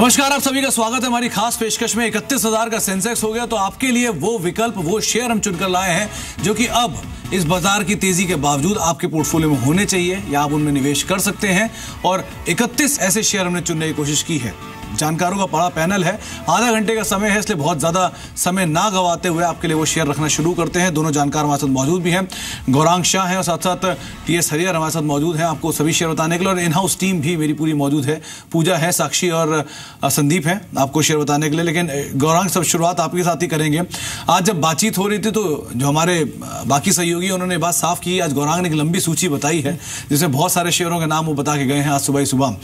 नमस्कार, आप सभी का स्वागत है हमारी खास पेशकश में। 31,000 का सेंसेक्स हो गया तो आपके लिए वो विकल्प, वो शेयर हम चुनकर लाए हैं जो कि अब इस बाजार की तेजी के बावजूद आपके पोर्टफोलियो में होने चाहिए या आप उनमें निवेश कर सकते हैं। और 31 ऐसे शेयर हमने चुनने की कोशिश की है। जानकारों का बड़ा पैनल है, आधा घंटे का समय है, इसलिए बहुत ज्यादा समय ना गवाते हुए आपके लिए वो शेयर रखना शुरू करते हैं। दोनों जानकार हमारे साथ मौजूद भी हैं, गौरांग शाह हैं और साथ साथ टीएस हरियर हमारे साथ मौजूद हैं आपको सभी शेयर बताने के लिए। और इन हाउस टीम भी मेरी पूरी मौजूद है, पूजा है, साक्षी और संदीप है आपको शेयर बताने के लिए। लेकिन गौरांग, सब शुरुआत आपके साथ ही करेंगे। आज जब बातचीत हो रही थी तो जो हमारे बाकी सहयोगी उन्होंने बात साफ की, आज गौरांग ने एक लंबी सूची बताई है जिसमें बहुत सारे शेयरों के नाम वो बता के गए हैं आज सुबह ही सुबह।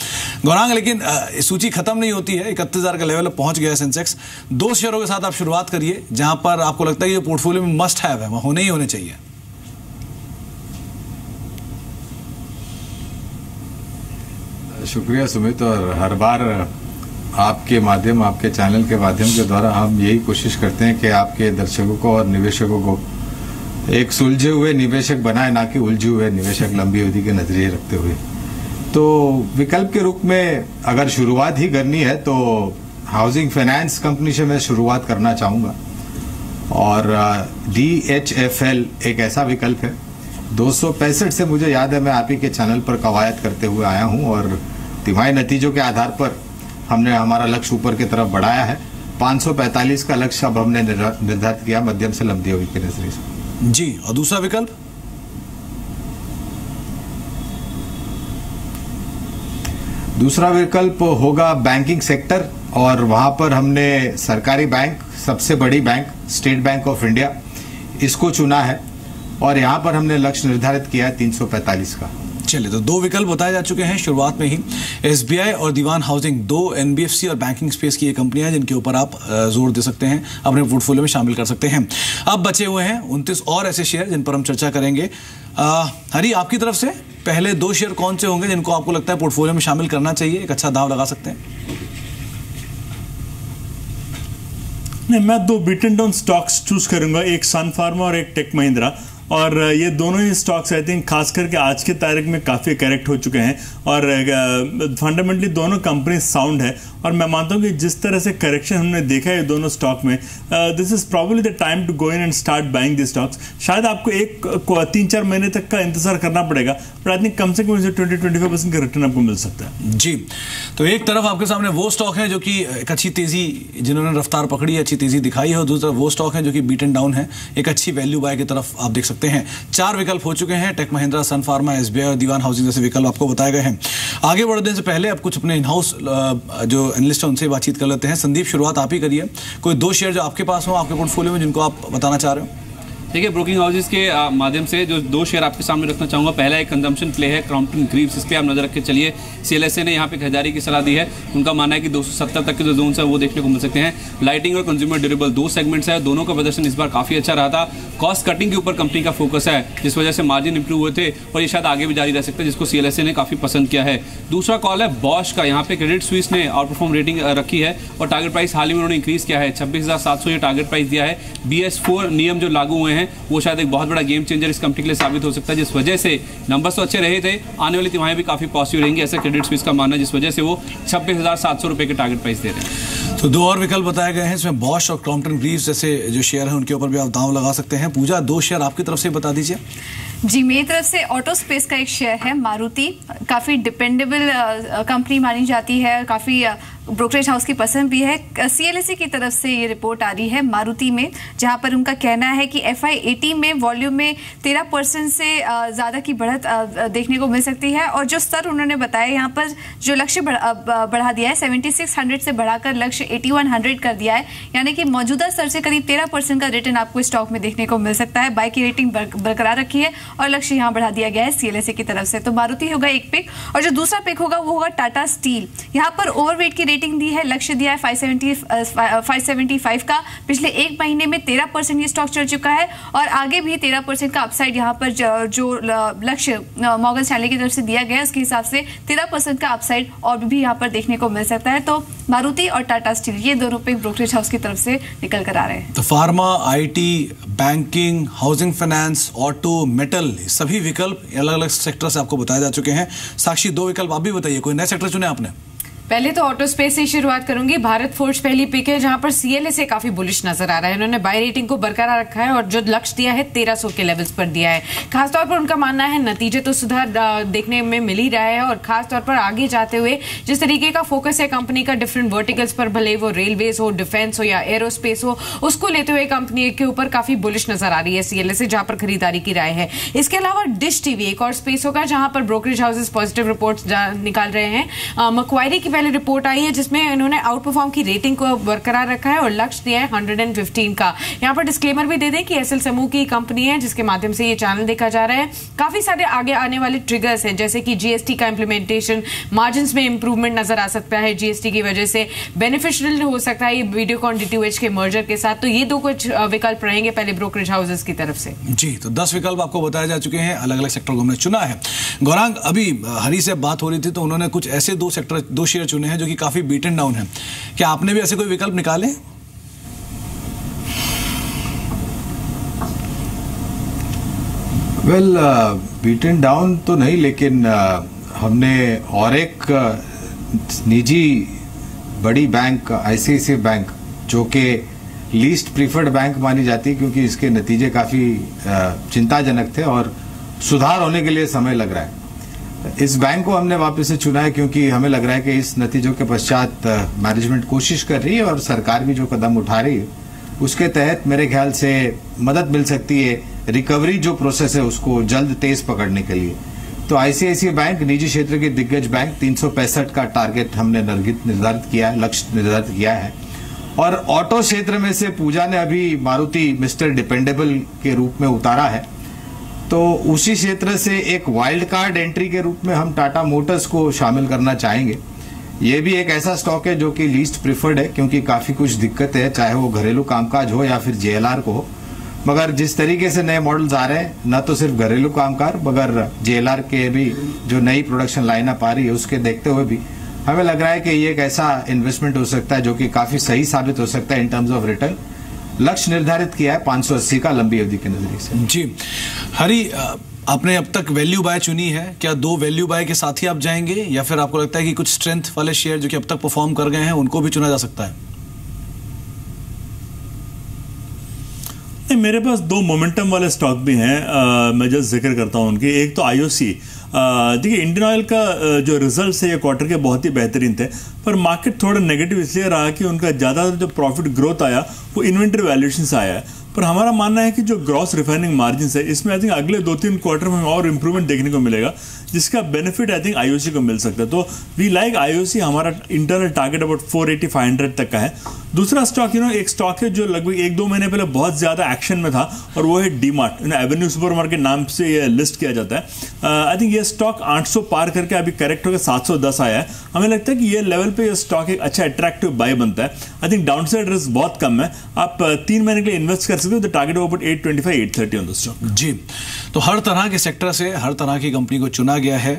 गौरांग, लेकिन सूची खत्म नहीं होती है, 31,000 का लेवल पहुंच गया है सेंसेक्स। दो शेयरों के साथ आप शुरुआत करिए जहां पर आपको लगता है ये पोर्टफोलियो में मस्ट हैव है, होने ही होने चाहिए। शुक्रिया सुमित। और हर बार आपके माध्यम, आपके चैनल के माध्यम के द्वारा हम यही कोशिश करते हैं कि आपके दर्शकों को और निवेशकों को एक सुलझे हुए निवेशक बनाए, ना कि उलझे हुए निवेशक लंबी अवधि के नजरिए रखते हुए। तो विकल्प के रूप में अगर शुरुआत ही करनी है तो हाउसिंग फाइनेंस कंपनी से मैं शुरुआत करना चाहूँगा। और DHFL एक ऐसा विकल्प है, 265 से मुझे याद है मैं आप ही के चैनल पर कवायद करते हुए आया हूँ और तिमाही नतीजों के आधार पर हमने हमारा लक्ष्य ऊपर की तरफ बढ़ाया है। 545 का लक्ष्य अब हमने निर्धारित किया मध्यम से लंबी अवधि के नजरिए से। जी, और दूसरा विकल्प? दूसरा विकल्प होगा बैंकिंग सेक्टर और वहां पर हमने सरकारी बैंक, सबसे बड़ी bank state bank of India, इसको चुना है और यहां पर हमने लक्ष्य निर्धारित किया है 345 का। चलिए, तो दो विकल्प बताए जा चुके हैं शुरुआत में ही। SBI और दीवान हाउसिंग, दो NBFC और बैंकिंग स्पेस की ये कंपनियां जिनके ऊपर आप जोर दे सकते हैं, अपने पोर्टफोलियो में शामिल कर सकते हैं। अब बचे हुए हैं 29 और ऐसे शेयर जिन पर हम चर्चा करेंगे। हरी, आपकी तरफ से पहले दो शेयर कौन से होंगे जिनको आपको लगता है पोर्टफोलियो में शामिल करना चाहिए, एक अच्छा दाव लगा सकते हैं? नहीं, मैं दो बीटन डाउन स्टॉक्स चूज करूंगा, एक सन फार्मा और एक टेक महिंद्रा। और ये दोनों ही स्टॉक्स आई थिंक खास करके आज के तारीख में काफ़ी करेक्ट हो चुके हैं और फंडामेंटली दोनों कंपनी साउंड है। और मैं मानता हूँ कि जिस तरह से करेक्शन हमने देखा है दोनों स्टॉक में, this is probably the time to go in and start buying the stocks. शायद आपको 3-4 महीने तक का इंतजार करना पड़ेगा, पर आई थिंक कम से कम 20-25% का रिटर्न आपको मिल सकता है। जी, तो एक तरफ आपके सामने वो स्टॉक है जो कि एक अच्छी तेजी, जिन्होंने रफ्तार पकड़ी है, अच्छी तेजी दिखाई है, और दूसरी तरफ वो स्टॉक है जो कि बीटन डाउन है, एक अच्छी वैल्यू बाय की तरफ आप देख सकते हैं। 4 विकल्प हो चुके हैं, टेक महिंद्रा, सन फार्मा, SBI और दीवान हाउसिंग जैसे विकल्प आपको बताए गए हैं। आगे बढ़ने से पहले अब कुछ अपने इन हाउस जो एनालिस्ट हैं उनसे बातचीत कर लेते हैं। संदीप, शुरुआत आप ही करिए। कोई दो शेयर जो आपके पास हो, आपके पोर्टफोलियो में, जिनको आप बताना चाह रहे हो? देखिए, ब्रोकिंग हाउसेस के माध्यम से जो दो शेयर आपके सामने रखना चाहूँगा। पहला एक कंजम्पशन प्ले है क्रॉम्पटन ग्रीव्स, इस पर आप नजर रख के चलिए। CLSA ने यहाँ पे खरीदारी की सलाह दी है। उनका मानना है कि 270 तक के जो जोन है वो देखने को मिल सकते हैं। लाइटिंग और कंज्यूमर ड्यूरेबल दो सेगमेंट्स है, दोनों का प्रदर्शन इस बार काफ़ी अच्छा रहा था। कॉस्ट कटिंग के ऊपर कंपनी का फोकस है, जिस वजह से मार्जिन इंप्रूव हुए थे और ये शायद आगे भी जारी रह सकता है, जिसको CLSA ने काफ़ी पसंद किया है। दूसरा कॉल है बॉश का। यहाँ पे क्रेडिट स्विस ने आउट परफॉर्म रेटिंग रखी है और टारगेट प्राइस हाल ही में उन्होंने इंक्रीज किया है, 26,700 ये टारगेट प्राइस दिया है। BS4 नियम जो लागू हुए हैं वो शायद एक बहुत बड़ा गेम चेंजर इस कंपनी के लिए साबित हो सकता है, जिस वजह से नंबर्स तो अच्छे रहे थे, आने वाली तिमाही भी काफी पॉजिटिव रहेंगी, ऐसा क्रेडिट स्विस का मानना है, जिस वजह से वो 26,700 रुपए के टारगेट प्राइस दे रहे हैं। तो दो और विकल्प बताए गए हैं, इसमें बॉश और क्रॉम्पटन ग्रीव्स जैसे जो शेयर हैं उनके ऊपर भी आप दांव लगा सकते हैं। पूजा, दो शेयर आपकी तरफ से बता दीजिए। जी, मेरी तरफ से ऑटो स्पेस का एक शेयर है मारुति। काफ़ी डिपेंडेबल कंपनी मानी जाती है, काफ़ी ब्रोकरेज हाउस की पसंद भी है। CLSA की तरफ से ये रिपोर्ट आ रही है मारुति में, जहां पर उनका कहना है कि FY18 में वॉल्यूम में 13% से ज़्यादा की बढ़त देखने को मिल सकती है। और जो स्तर उन्होंने बताया यहाँ पर, जो लक्ष्य बढ़ा दिया है 7600 से बढ़ाकर लक्ष्य 8100 कर दिया है, यानी कि मौजूदा स्तर से करीब 13% का रिटर्न आपको स्टॉक में देखने को मिल सकता है। बाय की रेटिंग बरकरार रखी है और लक्ष्य यहाँ बढ़ा दिया गया है CLSA की तरफ से। तो मारुति होगा एक पिक, और जो दूसरा पिक होगा वो होगा टाटा स्टील। यहाँ पर ओवरवेट की रेटिंग दी है, लक्ष्य दिया है 575 का। पिछले एक महीने में 13% ये स्टॉक चढ़ चुका है और आगे भी 13% का अपसाइड यहाँ पर जो लक्ष्य मॉर्गन स्टैनली की तरफ से दिया गया है उसके हिसाब से 13% का अपसाइड और भी यहाँ पर देखने को मिल सकता है। तो मारुति और टाटा स्टील ये दोनों पिक ब्रोकरेज हाउस की तरफ से निकल कर आ रहे हैं। तो pharma, IT, banking, housing finance, auto, metal, सभी विकल्प अलग अलग सेक्टर से आपको बताए जा चुके हैं। साक्षी, दो विकल्प आप भी बताइए, कोई नए सेक्टर चुने आपने? पहले तो ऑटो स्पेस से शुरुआत करूंगी। भारत फोर्ज पहली पिक है, जहां पर सीएलएसए काफी बुलिश नजर आ रहा है। इन्होंने बाय रेटिंग को बरकरार रखा है और जो लक्ष्य दिया है 1300 के लेवल्स पर दिया है। खासतौर पर उनका मानना है नतीजे तो सुधार देखने में मिल ही रहा है, और खासतौर पर आगे जाते हुए जिस तरीके का फोकस है कंपनी का डिफरेंट वर्टिकल्स पर, भले वो रेलवेज हो, डिफेंस हो या एरोस्पेस हो, उसको लेते हुए कंपनी के ऊपर काफी बुलिश नजर आ रही है सीएलएसए, जहां पर खरीदारी की राय है। इसके अलावा डिश टीवी एक और स्पेस होगा जहां पर ब्रोकरेज हाउसेस पॉजिटिव रिपोर्ट्स निकाल रहे हैं। मक्वायरी की पहले रिपोर्ट आई है जिसमें इन्होंने आउट परफॉर्म की रेटिंग को बरकरार रखा है और लक्ष्य दिया है 115 का। यहां पर डिस्क्लेमर भी दे दें कि एसएल समूह की कंपनी है जिसके माध्यम से ये चैनल देखा जा रहा है। काफी सारे आगे आने वाले ट्रिगर्स हैं, जैसे कि जीएसटी का इंप्लीमेंटेशन, मार्जिन्स में इंप्रूवमेंट नजर आ सकता है जीएसटी की वजह से, बेनिफिशियल हो सकता है ये वीडियोकॉन डीटीएच के मर्जर के साथ। तो ये दो कुछ विकल्प रहेंगे पहले ब्रोकरेज हाउसेस की तरफ से। जी, तो 10 विकल्प आपको बताए जा चुके हैं, अलग अलग सेक्टर को हमने चुना है। गौरांग, अभी हरी से बात हो रही थी तो उन्होंने कुछ ऐसे दो शेयर चुने हैं जो कि काफी बीटन डाउन है। क्या आपने भी ऐसे कोई विकल्प निकाले? वेल, बीटन डाउन तो नहीं, लेकिन हमने और एक निजी बड़ी बैंक आईसीआईसीआई बैंक, जो कि लीस्ट प्रीफर्ड बैंक मानी जाती है क्योंकि इसके नतीजे काफी चिंताजनक थे और सुधार होने के लिए समय लग रहा है, इस बैंक को हमने वापस से चुना है क्योंकि हमें लग रहा है कि इस नतीजों के पश्चात मैनेजमेंट कोशिश कर रही है और सरकार भी जो कदम उठा रही है उसके तहत मेरे ख्याल से मदद मिल सकती है, रिकवरी जो प्रोसेस है उसको जल्द तेज पकड़ने के लिए। तो आईसीआईसीआई बैंक निजी क्षेत्र की दिग्गज बैंक, 365 का टारगेट हमने निर्धारित किया है, लक्ष्य निर्धारित किया है। और ऑटो क्षेत्र में से पूजा ने अभी मारुति मिस्टर डिपेंडेबल के रूप में उतारा है, तो उसी क्षेत्र से एक वाइल्ड कार्ड एंट्री के रूप में हम टाटा मोटर्स को शामिल करना चाहेंगे। ये भी एक ऐसा स्टॉक है जो कि लीस्ट प्रिफर्ड है क्योंकि काफी कुछ दिक्कत है, चाहे वो घरेलू कामकाज हो या फिर जेएलआर को हो। मगर जिस तरीके से नए मॉडल्स आ रहे हैं, न तो सिर्फ घरेलू कामकाज मगर जेएलआर के भी जो नई प्रोडक्शन लाइनअप आ रही है उसके देखते हुए भी हमें लग रहा है कि ये एक ऐसा इन्वेस्टमेंट हो सकता है जो कि काफी सही साबित हो सकता है इन टर्म्स ऑफ रिटर्न। लक्ष्य निर्धारित किया है 580 का लंबी अवधि के नजरिए से। जी हरी, आपने अब तक वैल्यू बाय चुनी है, क्या 2 वैल्यू बाय के साथ ही आप जाएंगे या फिर आपको लगता है कि कुछ स्ट्रेंथ वाले शेयर जो कि अब तक परफॉर्म कर गए हैं उनको भी चुना जा सकता है? नहीं, मेरे पास 2 मोमेंटम वाले स्टॉक भी हैं, मैं जस्ट जिक्र करता हूं उनकी। एक तो आईओसी। देखिए, इंडियन ऑयल का जो रिजल्ट्स है ये क्वार्टर के बहुत ही बेहतरीन थे, पर मार्केट थोड़ा नेगेटिव इसलिए रहा कि उनका ज़्यादा जो प्रॉफिट ग्रोथ आया वो इन्वेंट्री वैल्यूएशन से आया है। पर हमारा मानना है कि जो ग्रॉस रिफाइनिंग मार्जिन है इसमें आई थिंक अगले 2-3 क्वार्टर में और इंप्रूवमेंट देखने को मिलेगा, जिसका बेनिफिट आई थिंक आईओसी को मिल सकता है। तो वी लाइक आईओसी, हमारा इंटरनल टारगेट अबाउट 480-500 तक का है। दूसरा स्टॉक एक स्टॉक है जो लगभग 1-2 महीने पहले बहुत ज्यादा एक्शन में था और वो है डीमार्ट। एवेन्यू सुपरमार्केट नाम से ये लिस्ट किया जाता है। आई थिंक ये स्टॉक 800 पार करके अभी करेक्ट होकर 710 आया है। हमें लगता है कि ये लेवल पे ये स्टॉक एक अच्छा अट्रैक्टिव बाय बनता है। आई थिंक डाउनसाइड रिस्क बहुत कम है, आप 3 महीने के लिए इन्वेस्ट कर सकते हो। तो target about 825-830 on the stock. जी, तो हर तरह के सेक्टर से हर तरह की कंपनी को चुना गया है।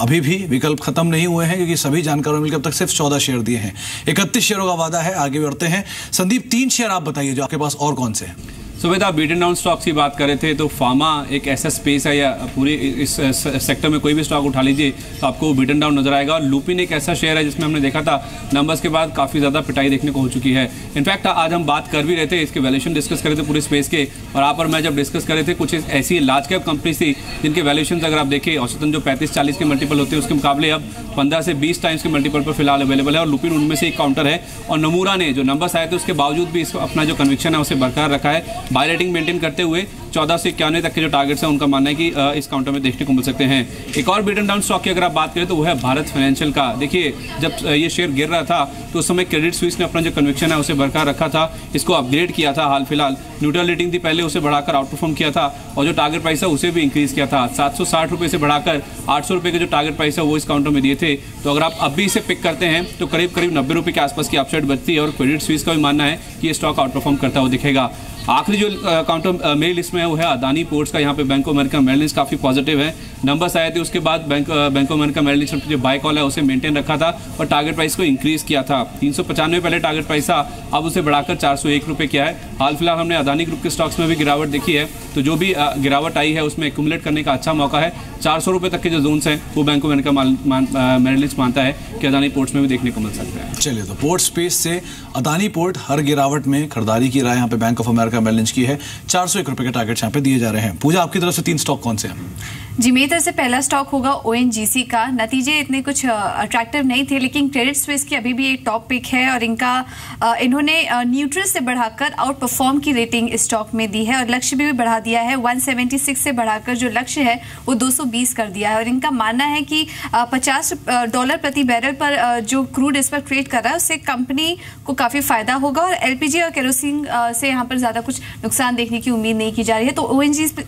अभी भी विकल्प खत्म नहीं हुए हैं क्योंकि सभी जानकारों मिलकर अब तक सिर्फ 14 शेयर दिए हैं। 31 शेयरों का वादा है। आगे बढ़ते हैं। संदीप, 3 शेयर आप बताइए जो आपके पास और कौन से हैं? सुबह आप बीटन डाउन स्टॉक्स की बात कर रहे थे, तो फार्मा एक ऐसा स्पेस है या पूरे इस सेक्टर में कोई भी स्टॉक उठा लीजिए तो आपको बीटन डाउन नजर आएगा। और लुपिन एक ऐसा शेयर है जिसमें हमने देखा था नंबर्स के बाद काफ़ी ज़्यादा पिटाई देखने को हो चुकी है। इनफैक्ट आज हम बात कर भी रहे थे, इसके वैल्यूएशन डिस्कस कर रहे थे पूरे स्पेस के, और आप और मैं जब डिस्कस कर रहे थे कुछ ऐसी लार्ज कैप कंपनीज थी जिनके वैल्यूएशन अगर आप देखें औसतन जो 35-40 के मल्टीपल होते हैं उसके मुकाबले अब 15 से 20 टाइम्स के मल्टीपल पर फिलहाल अवेलेबल है, और लुपिन उनमें से एक काउंटर है। और नमूरा ने जो नंबर्स आए थे उसके बावजूद भी इसको अपना जो कन्विक्शन है उसे बरकरार रखा है। बाय रेटिंग मेंटेन करते हुए 14 से 91 तक के जो टारगेट्स हैं उनका मानना है कि इस काउंटर में देखने को मिल सकते हैं। एक और बीटन डाउन स्टॉक की अगर आप बात करें तो वो है भारत फाइनेंशियल का। देखिए, जब ये शेयर गिर रहा था तो उस समय क्रेडिट स्विस ने अपना जो कन्विक्शन है उसे बरकरार रखा था, इसको अपग्रेड किया था, हाल फिलहाल न्यूट्रल रेटिंग थी, पहले उसे बढ़ाकर आउट परफॉर्म किया था और जो टारगेट प्राइस है उसे भी इंक्रीज किया था। 760 रुपये से बढ़ाकर 800 रुपये के जो टारगेट प्राइस है वो इस काउंटर में दिए थे। तो अगर आप अब भी इसे पिक करते हैं तो करीब 90 रुपये के आसपास की अपसाइड बचती है, और क्रेडिट स्विस का भी मानना है कि ये स्टॉक आउट परफॉर्म करता हुआ दिखेगा। आखिरी जो काउंटर मेरी लिस्ट में है वो है अदानी पोर्ट्स का। यहाँ पे Bank of America Merrill Lynch काफ़ी पॉजिटिव है, नंबर्स आए थे उसके बाद Bank of America Merrill Lynch जो बाय कॉल है उसे मेंटेन रखा था और टारगेट प्राइस को इंक्रीज किया था। 395 पहले टारगेट प्राइस था, अब उसे बढ़ाकर 401 रुपये किया है। हाल फिलहाल हमने अदानी ग्रुप के स्टॉक्स में भी गिरावट देखी है, तो जो भी गिरावट आई है उसमें एक्यूमुलेट करने का अच्छा मौका है। 400 रुपये तक के जो जोन्स हैं वो Bank of America Merrill Lynch मानता है कि अदानी पोर्ट्स में भी देखने को मिल सकता है। चलिए, तो पोर्ट स्पेस से अदानी पोर्ट हर गिरावट में खरीदारी की राय यहाँ पे Bank of America Merrill Lynch की है। 401 रुपये के टारगेट यहाँ पे दिए जा रहे हैं। पूजा, आपकी तरफ से 3 स्टॉक कौन से हैं? जी, मेरी तरफ से पहला स्टॉक होगा ONGC का। नतीजे इतने कुछ अट्रैक्टिव नहीं थे, लेकिन क्रेडिट स्विस की अभी भी एक टॉप पिक है और इन्होंने न्यूट्रल से बढ़ाकर आउट परफॉर्म की रेटिंग इस स्टॉक में दी है और लक्ष्य भी बढ़ा दिया है। 176 से बढ़ाकर जो लक्ष्य है वो 220 कर दिया है और इनका मानना है कि $50 प्रति बैरल पर जो क्रूड इस पर ट्रेड कर रहा है उससे कंपनी को काफ़ी फायदा होगा और LPG और केरोसिन से यहाँ पर ज़्यादा कुछ नुकसान देखने की उम्मीद नहीं की जा रही है। तो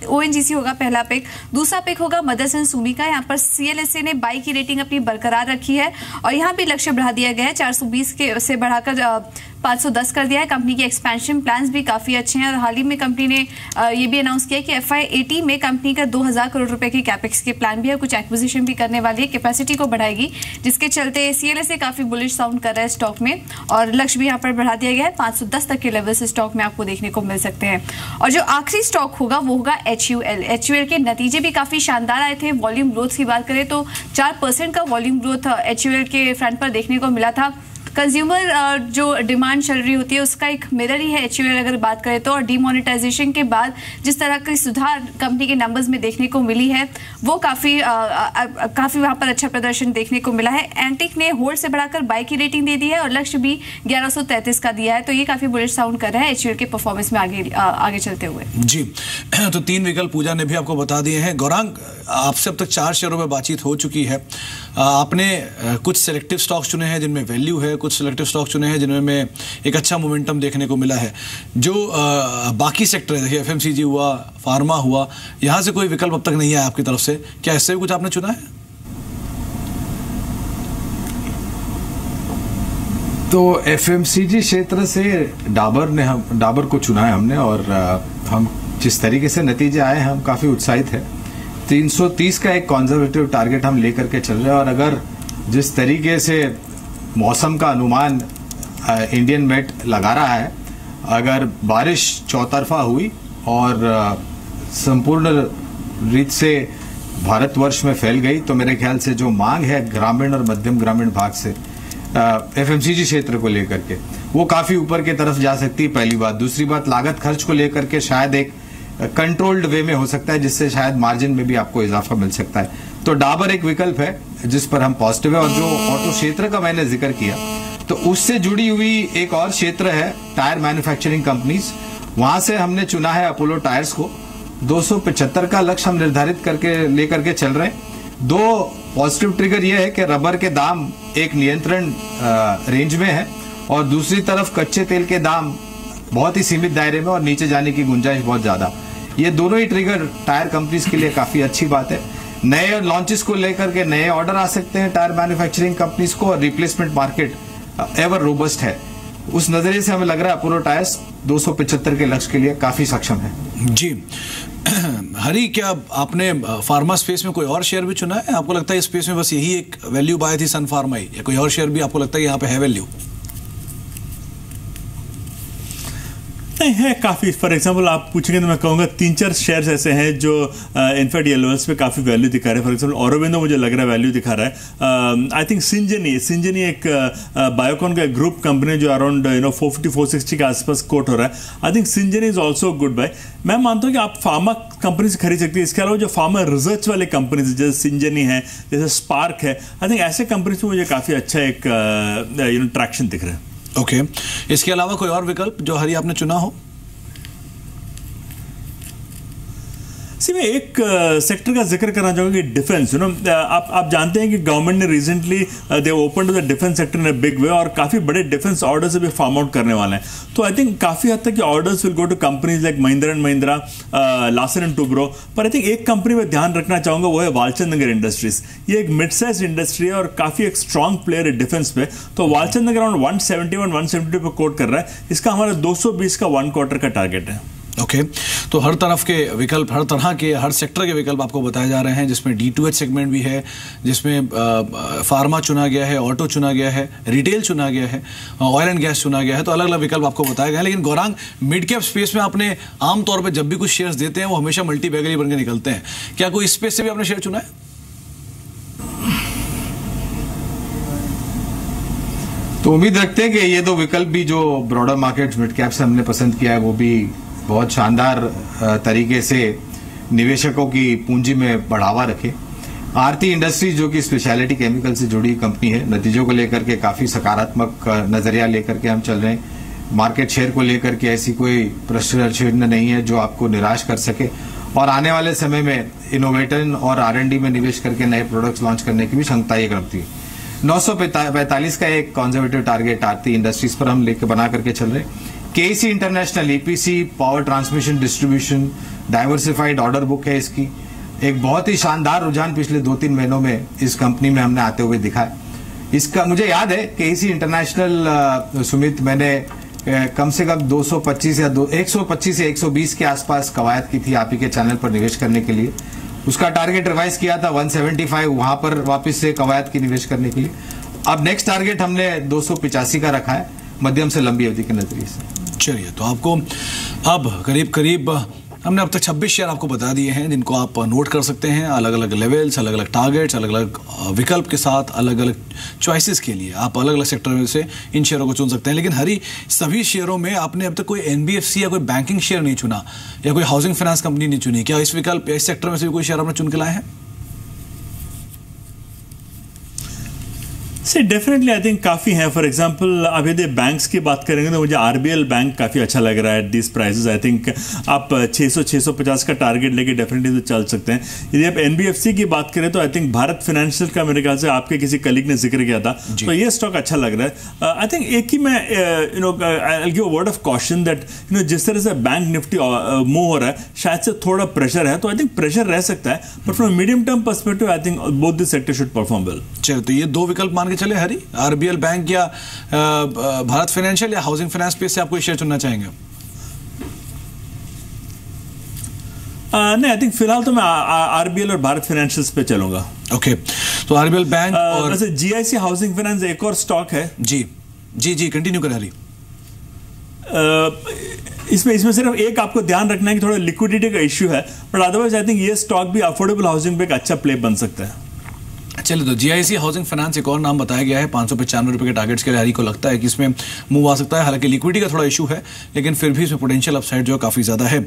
ONGC होगा पहला पिक। दूसरा पिक होगा मदरसन सुमी का। यहाँ पर CLSA ने बाई की रेटिंग अपनी बरकरार रखी है और यहाँ भी लक्ष्य बढ़ा दिया गया है, 420 से बढ़ाकर 510 कर दिया है। कंपनी के एक्सपेंशन प्लान्स भी काफ़ी अच्छे हैं और हाल ही में कंपनी ने ये भी अनाउंस किया कि FY18 में कंपनी का 2000 करोड़ रुपए के कैपेक्स के प्लान भी है, कुछ एक्विजिशन भी करने वाली है, कैपेसिटी को बढ़ाएगी, जिसके चलते CLSA काफ़ी बुलिश साउंड कर रहा है स्टॉक में और लक्ष्य भी यहाँ पर बढ़ा दिया गया है। 510 तक के लेवल से स्टॉक में आपको देखने को मिल सकते हैं। और जो आखिरी स्टॉक होगा वो होगा HUL के नतीजे भी काफ़ी शानदार आए थे। वॉल्यूम ग्रोथ की बात करें तो 4% का वॉल्यूम ग्रोथ HUL के फ्रंट पर देखने को मिला था। कंज्यूमर जो डिमांड चल रही होती है उसका एक मिरर ही है HUL अगर बात करें तो, और डीमोनेटाइजेशन के बाद जिस तरह की सुधार कंपनी के नंबर्स में देखने को मिली है वो काफ़ी वहाँ पर अच्छा प्रदर्शन देखने को मिला है। एंटिक ने होल्ड से बढ़ाकर बाई की रेटिंग दे दी है और लक्ष्य भी 1133 का दिया है, तो ये काफ़ी बुलिश साउंड कर रहा है HUL के परफॉर्मेंस में आगे चलते हुए। जी, तो 3 विकल्प पूजा ने भी आपको बता दिए हैं। गौरांग, आपसे अब तक 4 शेयरों में बातचीत हो चुकी है। आपने कुछ सेलेक्टिव स्टॉक्स चुने हैं जिनमें वैल्यू है, कुछ सेलेक्टिव स्टॉक चुने हैं जिनमें एक अच्छा मोमेंटम देखने को मिला है। जो बाकी सेक्टर है, देखिए FMCG हुआ, फार्मा हुआ, यहाँ से कोई विकल्प अब तक नहीं आया आपकी तरफ से, क्या इससे भी कुछ आपने चुना है? तो FMCG क्षेत्र से डाबर को चुना है हमने और हम जिस तरीके से नतीजे आए हैं हम काफ़ी उत्साहित है। 330 का एक कॉन्जर्वेटिव टारगेट हम लेकर के चल रहे हैं और अगर जिस तरीके से मौसम का अनुमान इंडियन मेट लगा रहा है, अगर बारिश चौतरफा हुई और संपूर्ण रीत से भारतवर्ष में फैल गई तो मेरे ख्याल से जो मांग है ग्रामीण और मध्यम ग्रामीण भाग से FMCG क्षेत्र को लेकर के वो काफ़ी ऊपर की तरफ जा सकती है, पहली बात। दूसरी बात, लागत खर्च को लेकर के शायद एक कंट्रोल्ड वे में हो सकता है जिससे शायद मार्जिन में भी आपको इजाफा मिल सकता है। तो डाबर एक विकल्प है जिस पर हम पॉजिटिव है। और जो ऑटो क्षेत्र का मैंने जिक्र किया तो उससे जुड़ी हुई एक और क्षेत्र है टायर मैन्युफैक्चरिंग कंपनीज, वहां से हमने चुना है अपोलो टायर्स को। 275 का लक्ष्य हम निर्धारित करके लेकर के चल रहे हैं। 2 पॉजिटिव ट्रिगर यह है कि रबर के दाम एक नियंत्रण रेंज में है और दूसरी तरफ कच्चे तेल के दाम बहुत ही सीमित दायरे में और नीचे जाने की गुंजाइश बहुत ज्यादा। ये दोनों ही ट्रिगर टायर कंपनीज के लिए काफी अच्छी बात है। नए लॉन्चेस को लेकर के नए ऑर्डर आ सकते हैं टायर मैन्युफैक्चरिंग कंपनीज को और रिप्लेसमेंट मार्केट एवर रोबस्ट है। उस नजरिए से हमें लग रहा है अपोलो टायर्स 275 के लक्ष्य के लिए काफी सक्षम है। जी हरी, क्या आपने फार्मा स्पेस में कोई और शेयर भी चुना है? आपको लगता है इस स्पेस में बस यही एक वैल्यू बाय थी सन फार्मा ही, या कोई और शेयर भी आपको लगता है यहाँ पे है वैल्यू? नहीं है काफ़ी। फॉर एग्जांपल आप पूछेंगे तो मैं कहूँगा 3-4 शेयर्स ऐसे हैं जो इनफैक्ट ये लेवल्स पे काफ़ी वैल्यू दिखा रहे हैं। फॉर एग्जांपल ऑरोबिंदो मुझे लग रहा है वैल्यू दिखा रहा है। आई थिंक सिंजनी एक बायोकॉन का ग्रुप कंपनी जो अराउंड 450-460 के आसपास कोट हो रहा है। I think Sinjini is also good buy. मैं मानता हूँ कि आप फार्मा कंपनी से खरीद सकती है। इसके अलावा जो फार्मा रिसर्च वाले कंपनीज जैसे सिंजनी है, जैसे स्पार्क है, आई थिंक ऐसे कंपनीज में मुझे काफ़ी अच्छा एक ट्रैक्शन दिख रहा है। ओके, इसके अलावा कोई और विकल्प जो हरी आपने चुना हो? सी मैं एक सेक्टर का जिक्र करना चाहूँगा कि डिफेंस। आप जानते हैं कि गवर्नमेंट ने recently they open to the defence sector in a big way और काफ़ी बड़े डिफेंस ऑर्डर्स भी फार्म आउट करने वाले हैं। तो आई थिंक काफ़ी हद तक कि orders will go to companies like Mahindra and Mahindra, Larsen and Toubro. पर आई थिंक एक कंपनी में ध्यान रखना चाहूँगा वो है वालचंद नगर इंडस्ट्रीज। ये एक मिड साइज इंडस्ट्री है और काफ़ी एक स्ट्रॉन्ग प्लेयर है डिफेंस पे। तो वालचंद नगर अराउंड 171-172 पे कोट कर रहा है। इसका हमारा 220 का 1 क्वार्टर का टारगेट है। ओके तो हर तरफ के विकल्प, हर तरह के, हर सेक्टर के विकल्प आपको बताए जा रहे हैं, जिसमें D2H सेगमेंट भी है, जिसमें फार्मा चुना गया है, ऑटो चुना गया है, रिटेल चुना गया है, ऑयल एंड गैस चुना गया है। तो अलग अलग विकल्प आपको बताए गए हैं। लेकिन गौरांग, मिड कैप स्पेस में आपने आमतौर पर जब भी कुछ शेयर्स देते हैं वो हमेशा मल्टी बैगर ही बनकर निकलते हैं। क्या कोई स्पेस से भी आपने शेयर चुना है? तो उम्मीद रखते हैं कि ये दो विकल्प भी जो ब्रॉडर मार्केट मिड कैप से हमने पसंद किया है वो भी बहुत शानदार तरीके से निवेशकों की पूंजी में बढ़ावा रखे। आरती इंडस्ट्रीज जो कि स्पेशलिटी केमिकल से जुड़ी कंपनी है, नतीजों को लेकर के काफी सकारात्मक नजरिया लेकर के हम चल रहे हैं। मार्केट शेयर को लेकर के ऐसी कोई प्रश्न चिन्ह नहीं है जो आपको निराश कर सके, और आने वाले समय में इनोवेशन और R&D में निवेश करके नए प्रोडक्ट्स लॉन्च करने की भी क्षमता ये रखती है। 945 का एक कंजर्वेटिव टारगेट आरती इंडस्ट्रीज पर हम लेकर बना करके चल रहे हैं। KEC international EPC, power transmission distribution, diversified order book है इसकी। एक बहुत ही शानदार रुझान पिछले 2-3 महीनों में इस कंपनी में हमने आते हुए दिखा है। इसका मुझे याद है KEC इंटरनेशनल, सुमित, मैंने कम से कम 125 से 120 के आसपास कवायद की थी आप ही के चैनल पर निवेश करने के लिए। उसका टारगेट रिवाइज किया था 175, वहां पर वापस से कवायद की निवेश करने के लिए। अब नेक्स्ट टारगेट हमने 285 का रखा है मध्यम से लंबी अवधि के नजरिए से। चलिए, तो आपको अब करीब हमने अब तक 26 शेयर आपको बता दिए हैं जिनको आप नोट कर सकते हैं। अलग अलग लेवल्स, अलग अलग टारगेट्स, अलग अलग विकल्प के साथ अलग अलग चॉइसेस के लिए आप अलग अलग सेक्टर में से इन शेयरों को चुन सकते हैं। लेकिन हरी, सभी शेयरों में आपने अब तक कोई NBFC या कोई बैंकिंग शेयर नहीं चुना या कोई हाउसिंग फाइनेंस कंपनी नहीं चुनी। क्या इस विकल्प, इस सेक्टर में से भी कोई शेयर आपने चुन के लाए हैं? से डेफिनेटली आई थिंक काफ़ी हैं। फॉर एग्जांपल आप यदि बैंक्स की बात करेंगे तो मुझे RBL बैंक काफ़ी अच्छा लग रहा है at this prices. I think आप 600-650 का टारगेट लेके डेफिनेटली तो चल सकते हैं। यदि आप NBFC की बात करें तो आई थिंक भारत फाइनेंशियल का मेरे ख्याल से आपके किसी कलीग ने जिक्र किया था, तो ये स्टॉक अच्छा लग रहा है। आई थिंक एक ही मैं I give a word of caution that जिस तरह से बैंक निफ्टी मूव हो रहा है शायद से थोड़ा प्रेशर है, तो आई थिंक प्रेशर रह सकता है, but from medium term perspective I think both this sector should perform well. चलो, तो ये दो विकल्प मान के चले हरी, RBL बैंक या भारत फाइनेंशियल या हाउसिंग फाइनेंस स्पेस से आप कोई शेयर चुनना चाहेंगे? नहीं, आई थिंक फिलहाल तो मैं RBL और भारत फाइनेंशियल पे चलूंगा। ओके, तो RBL बैंक और वैसे GIC हाउसिंग फाइनेंस एक और स्टॉक है। जी कंटिन्यू करें हरी। इसमें सिर्फ एक आपको ध्यान रखना है कि थोड़ा लिक्विडिटी का इश्यू है, बट अदरवाइज आई थिंक ये स्टॉक भी अफोर्डेबल हाउसिंग पे एक अच्छा प्ले बन सकता है। चलिए, तो GIC हाउसिंग फाइनेंस एक और नाम बताया गया है। 595 रुपए के टारगेट्स के लिए हरी को लगता है कि इसमें मूव आ सकता है। हालांकि लिक्विडिटी का थोड़ा इशू है, लेकिन फिर भी इसमें पोटेंशियल अपसाइड जो है काफी ज्यादा है।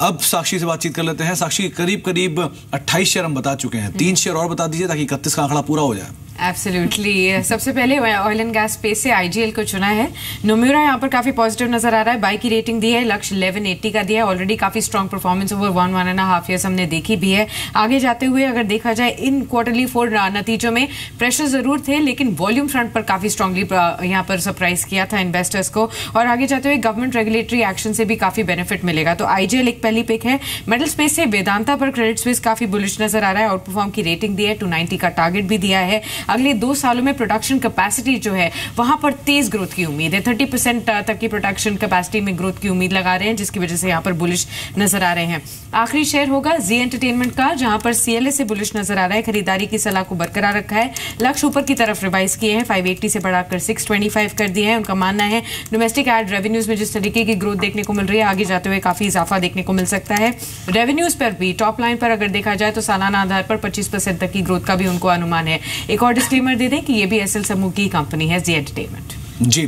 अब साक्षी से बातचीत कर लेते हैं। साक्षी, करीब 28 शेयर हम बता चुके हैं, 3 शेयर और बता दीजिए ताकि 31 का आंकड़ा पूरा हो जाए। एब्सोल्युटली। सबसे पहले ऑयल एंड गैस स्पेस से IGL को चुना है। नोम्यूरा यहाँ पर काफी पॉजिटिव नजर आ रहा है। बाई की रेटिंग दी है, लक्ष्य 1180 का दिया है। ऑलरेडी काफी स्ट्रॉन्ग परफॉर्मेंस ओवर 1.5 ईयर्स हमने देखी भी है। आगे जाते हुए अगर देखा जाए इन क्वार्टरली 4 नतीजों में प्रेशर जरूर थे, लेकिन वॉल्यूम फ्रंट पर काफी स्ट्रांगली यहाँ पर सरप्राइज किया था इन्वेस्टर्स को, और आगे जाते हुए गवर्नमेंट रेगुलेटरी एक्शन से भी काफी बेनिफिट मिलेगा। तो IGL एक पहली पिक है। मेटल स्पेस से वेदांता पर क्रेडिट स्विस काफी बुलिश नजर आ रहा है। आउट परफॉर्म की रेटिंग दी है, 290 का टारगेट भी दिया है। अगले 2 सालों में प्रोडक्शन कैपेसिटी जो है वहां पर तेज ग्रोथ की उम्मीद है। 30% तक की प्रोडक्शन कैपेसिटी में ग्रोथ की उम्मीद लगा रहे हैं, जिसकी वजह से यहां पर बुलिश नजर आ रहे हैं। आखिरी शेयर होगा जी एंटरटेनमेंट का, जहां पर CLA से बुलिश नजर आ रहा है। खरीदारी की सलाह को बरकरार रखा है। लक्ष्य ऊपर की तरफ रिवाइज किए हैं, 580 से बढ़ाकर 625 कर दिए हैं। उनका मानना है डोमेस्टिक एड रेवेन्यूज में जिस तरीके की ग्रोथ देखने को मिल रही है, आगे जाते हुए काफी इजाफा देखने को मिल सकता है। रेवेन्यूज पर भी टॉप लाइन पर अगर देखा जाए तो सालाना आधार पर 25% तक की ग्रोथ का भी उनको अनुमान है। एक और डिस्क्लेमर दे दें कि ये भी SL समूह की कंपनी है, जी एंटरटेनमेंट। जी,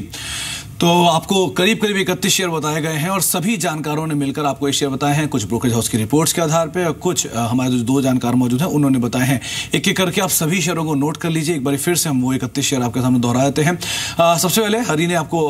तो आपको करीब 31 शेयर बताए गए हैं और सभी जानकारों ने मिलकर आपको ये शेयर बताए हैं। कुछ ब्रोकरेज हाउस की रिपोर्ट्स के आधार पे और कुछ हमारे जो 2 जानकार मौजूद हैं उन्होंने बताए हैं। एक एक करके आप सभी शेयरों को नोट कर लीजिए। एक बार फिर से हम वो 31 शेयर आपके सामने दोहरा देते हैं। सबसे पहले हरी ने आपको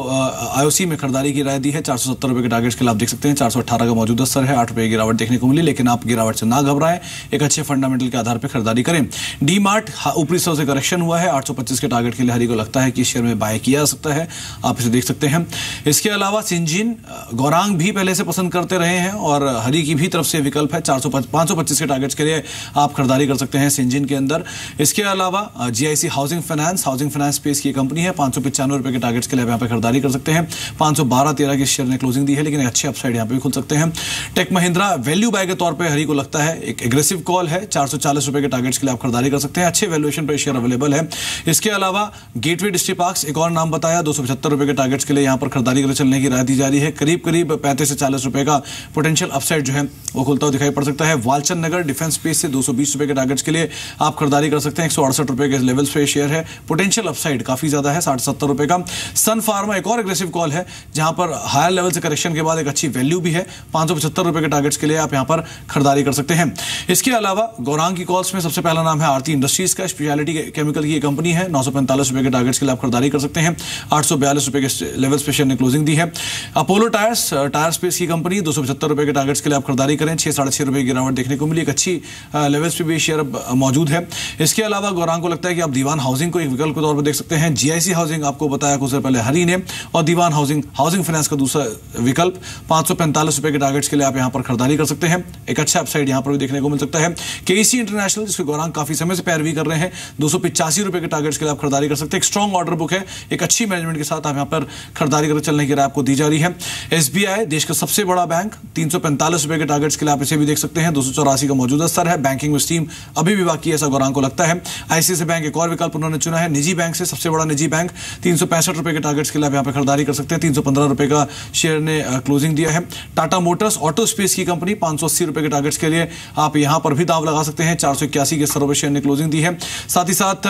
IOC में खरीदारी की राय दी है। 470 रुपए के टारगेट्स के लिए आप देख सकते हैं। 418 का मौजूदा स्तर है। 8 रुपए की गिरावट देखने को मिली, लेकिन आप गिरावट से ना घबराएं, एक अच्छे फंडामेंटल के आधार पर खरीदारी करें। डी-मार्ट ऊपरी स्तर से करेक्शन हुआ है। 825 के टारगेट के लिए हरी को लगता है कि शेयर में बाय किया जा सकता है। आप इसे देख सकते सकते हैं। इसके अलावा सिंजीन, गौरांग भी पहले से पसंद करते रहे हैं और हरी की भी तरफ से विकल्प है। 525 के टारगेट्स के लिए आप खरीदारी कर सकते हैं सिंजीन के अंदर। इसके अलावा जीआईसी हाउसिंग फाइनेंस स्पेस की कंपनी है। 595 रुपए के टारगेट्स के लिए आप यहाँ पे खरीदारी कर सकते हैं। 512.13 की शेयर ने क्लोजिंग दी है, लेकिन अच्छे अपसाइड यहाँ पे भी खुल सकते हैं। टेक महिंद्रा वैल्यू बाय के तौर पे हरी को लगता है एक एग्रेसिव कॉल है। 440 रुपए के टारगेट्स के लिए आप खरीदारी कर सकते हैं। अच्छे वैल्यूएशन पर शेयर अवेलेबल है। इसके अलावा गेटवे डिस्ट्रीपार्क्स एक और नाम बताया, 275 रुपए के टारगेट्स के लिए यहाँ पर खरीदारी करके चलने की राय दी जा रही है। करीब 35 से 40 रुपए का पोटेंशियल अपसाइड जो है वो खुलता हुआ दिखाई पड़ सकता है। वालचंद नगर डिफेंस स्पेस से 220 रुपए के टारगेट्स के लिए आप खरीदारी कर सकते हैं। 168 रुपए के लेवल्स पे शेयर है। पोटेंशियल अपसाइड काफी ज्यादा है, 60-70 रुपए का। सन फार्मा एक और एग्रेसिव कॉल है, जहां पर हायर लेवल से करेक्शन के बाद एक अच्छी वैल्यू भी है। 575 रुपए के टारगेट्स के लिए आप यहां पर खरीदारी कर सकते हैं। इसके अलावा गौरांग की कॉल्स में सबसे पहला नाम है आरती इंडस्ट्रीज का। स्पेशलिटी केमिकल की कंपनी है। 945 रुपए के टारगेट्स के लिए आप खरीदारी कर सकते हैं। 842 रुपए के लेवल्स पे शेयर ने क्लोजिंग दी है। अपोलो टायर्स, टायर स्पेस की कंपनी, 275 रुपए के टारगेट्स के लिए आप खरीदारी करें। 6-6.5 रुपए की गिरावट देखने को मिली। एक अच्छी लेवल्स पे भी शेयर मौजूद है। इसके अलावा गौरांग को लगता है कि आप दीवान हाउसिंग को एक विकल्प के तौर पर देख सकते हैं। जीआईसी हाउसिंग आपको बताया कुछ देर पहले हरी ने, और दीवान हाउसिंग फाइनेंस का दूसरा विकल्प। 545 रुपए के टारगेट्स के लिए आप यहां पर खरीदारी कर सकते हैं। एक अच्छा अपसाइड यहां पर भी देखने को मिल सकता है। केसी इंटरनेशनल, जिसके गौरांग काफी समय से पैरवी कर रहे हैं, 285 रुपए के टारगेट्स के लिए आप खरीदारी कर सकते हैं। एक स्ट्रॉन्ग ऑर्डर बुक है, एक अच्छी मैनेजमेंट के साथ आप यहां पर खरीदारी करके चलने की राय आपको दी जा रही है। एसबीआई देश का सबसे बड़ा बैंक, 345 रुपए के टारगेट्स के लिए आप इसे भी देख सकते हैं। 284 का मौजूदा स्तर है। बैंकिंग में स्टीम अभी भी बाकी है, ऐसा गौरांग को लगता है। आईसीआईसीआई बैंक एक और विकल्प उन्होंने चुना है। निजी बैंक से सबसे बड़ा निजी बैंक, 365 रुपए के टारगेट्स के लिए आप यहां पर खरीदारी कर सकते हैं। 315 रुपए का शेयर ने क्लोजिंग दिया है। टाटा मोटर्स ऑटो स्पेस की कंपनी, 580 रुपए के टारगेट्स के लिए आप यहां पर भी दाव लगा सकते हैं। 481 के स्तरों पर शेयर ने क्लोजिंग दी है। साथ ही साथ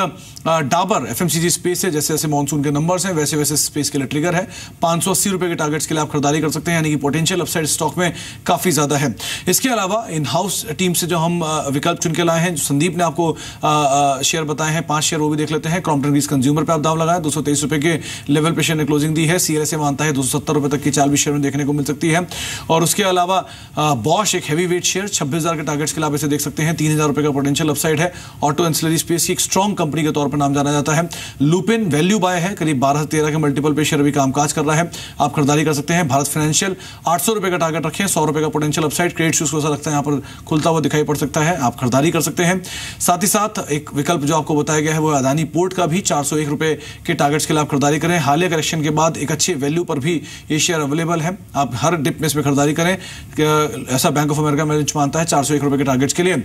डाबर एफएमसीजी स्पेस है, जैसे जैसे मानसून के नंबर्स हैं वैसे वैसे स्पेस के लिए ट्रिगर है। 580 रुपए के टारगेट्स के लिए आप खरीदारी कर सकते हैं, यानी कि पोटेंशियल अपसाइड स्टॉक में काफी ज्यादा है। इसके अलावा इन हाउस टीम से जो हम विकल्प चुन के लाए हैं, जो संदीप ने आपको शेयर बताए हैं 5 शेयर, वो भी देख लेते हैं। क्रॉम्पटन ग्रीव्स कंज्यूमर पे आप दाव लगाया, 223 रुपए के लेवल पे शेयर ने क्लोजिंग दी है। सीएलएसए मानता है 270 रुपए तक की चाल भी शेयर में देखने को मिल सकती है। और उसके अलावा बॉश एक हैवी वेट शेयर, 26,000 के टारगेट्स के लिए आप इसे देख सकते हैं। 3,000 रुपए का पोटेंशियल अपसाइड है। ऑटो एंसिलरी स्पेस की एक स्ट्रॉन्ग कंपनी के तौर पर नाम जाना जाता है। लुपिन वैल्यू बाय है, करीब 12 से 13 के मल्टीपल पे शेयर अभी कामकाज कर रहा है, आप खरीदारी कर सकते हैं। भारत फाइनेंशियल 800 रुपए का टारगेट रखें, 100 रुपए का पोटेंशियल अपसाइड। क्रेडिट शूज को ऐसा लगता है यहाँ पर खुलता हुआ दिखाई पड़ सकता है, आप खरीदारी कर सकते हैं। साथ ही साथ एक विकल्प जो आपको बताया गया है वो अदानी पोर्ट का भी, 401 रुपए के टारगेट्स के लिए आप खरीदारी करें। हालिया करेक्शन के बाद एक अच्छे वैल्यू पर भी ये शेयर अवेलेबल है, आप हर डिप में इसमें खरीदारी करें, ऐसा बैंक ऑफ अमेरिका मैनेज मानता है 401 रुपए के टारगेट्स के लिए।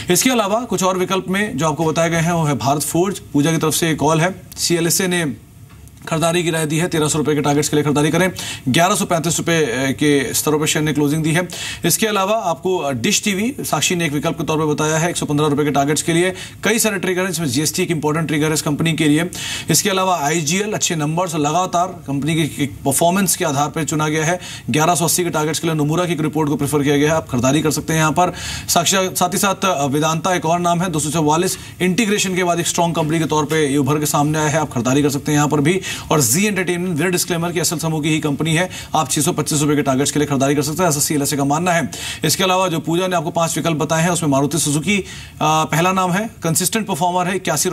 इसके अलावा कुछ और विकल्प में जो आपको बताए गए हैं वो है भारत फोर्ज, पूजा की तरफ से एक कॉल है। सीएलएसए ने खरीदारी की राय दी है, 1300 रुपए के टारगेट्स के लिए खरीदारी करें। 1135 रुपए के स्तरों पर शेयर ने क्लोजिंग दी है। इसके अलावा आपको डिश टीवी साक्षी ने एक विकल्प के तौर पर बताया है, 115 रुपए के टारगेट्स के लिए। कई सारे ट्रिगर हैं, इसमें जीएसटी एक इंपॉर्टेंट ट्रिगर है इस कंपनी के लिए। इसके अलावा आईजीएल अच्छे नंबर्स लगातार कंपनी की परफॉर्मेंस के आधार पर चुना गया है। 1180 के टारगेट्स के लिए नोमुरा की रिपोर्ट को प्रेफर किया गया है, आप खरीदारी कर सकते हैं यहाँ पर। साथ ही साथ वेदांता एक और नाम है, 244 इंटीग्रेशन के बाद एक स्ट्रॉन्ग कंपनी के तौर पर ये उभर के सामने आया है, आप खरीदारी कर सकते हैं यहाँ पर भी। और जी एंटरटेनमेंट विद डिस्क्लेमर की असल समूह की ही कंपनी है, आप 625 रुपए के टारगेट्स के लिए खरीदारी कर सकते हैं, ऐसा सीएलएसए का मानना है। इसके अलावा जो पूजा ने आपको 5 विकल्प बताए हैं उसमें मारुति सुजुकी पहला नाम है, कंसिस्टेंट परफॉर्मर है, 8100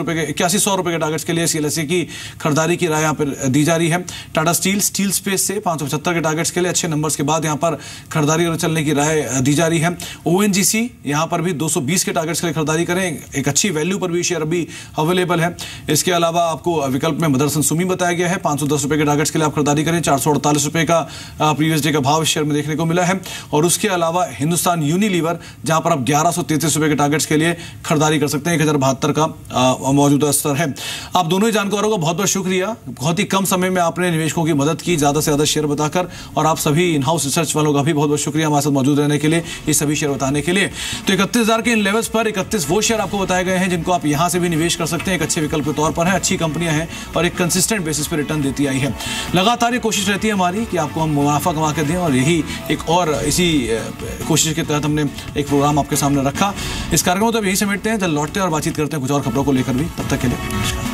रुपए के टारगेट्स के लिए सीएलएसए की खरीदारी की राय यहाँ पर दी जा रही है। टाटा स्टील स्पेस से 575 के टारगेट्स के लिए अच्छे नंबर्स के बाद यहाँ पर खरीदारी और चलने की राय दी जा रही है। ओएनजीसी यहाँ पर भी 220 के टारगेट्स के लिए खरीदारी करें, एक अच्छी वैल्यू पर भी शेयर अभी अवेलेबल है। इसके अलावा आपको विकल्प में मदरसन सुमी बताया गया है, 510 रुपए के टारगेट्स के लिए आप खरीदारी करें। 448 रुपए का प्रीवियस डे का भाव शेयर में देखने को मिला है। और उसके अलावा हिंदुस्तान यूनिलीवर जहां पर आप 1133 रुपए के टारगेट्स के लिए खरीदारी कर सकते हैं, 1072 का मौजूदा स्तर है। आप दोनों ही जानकारों का बहुत बहुत शुक्रिया, बहुत ही कम समय में आपने निवेशकों की मदद की, ज्यादा से ज्यादा शेयर बताकर। और आप सभी इन हाउस रिसर्च वालों का भी बहुत बहुत शुक्रिया हमारे साथ मौजूद रहने के लिए, ये सभी शेयर बताने के लिए। तो 31,000 के इन लेवल्स पर 31 वो शेयर आपको बताए गए हैं जिनको आप यहां से भी निवेश कर सकते हैं, एक अच्छे विकल्प के तौर पर है, अच्छी कंपनियां हैं और एक कंसिस्टेंट बेसिस पर रिटर्न देती आई है। लगातार ये कोशिश रहती है हमारी कि आपको हम मुनाफा कमा के दें, और यही एक और इसी कोशिश के तहत हमने एक प्रोग्राम आपके सामने रखा। इस कार्यक्रम को तो यही समेटते हैं, जब लौटते हैं और बातचीत करते हैं कुछ और खबरों को लेकर भी। तब तक के लिए नमस्कार।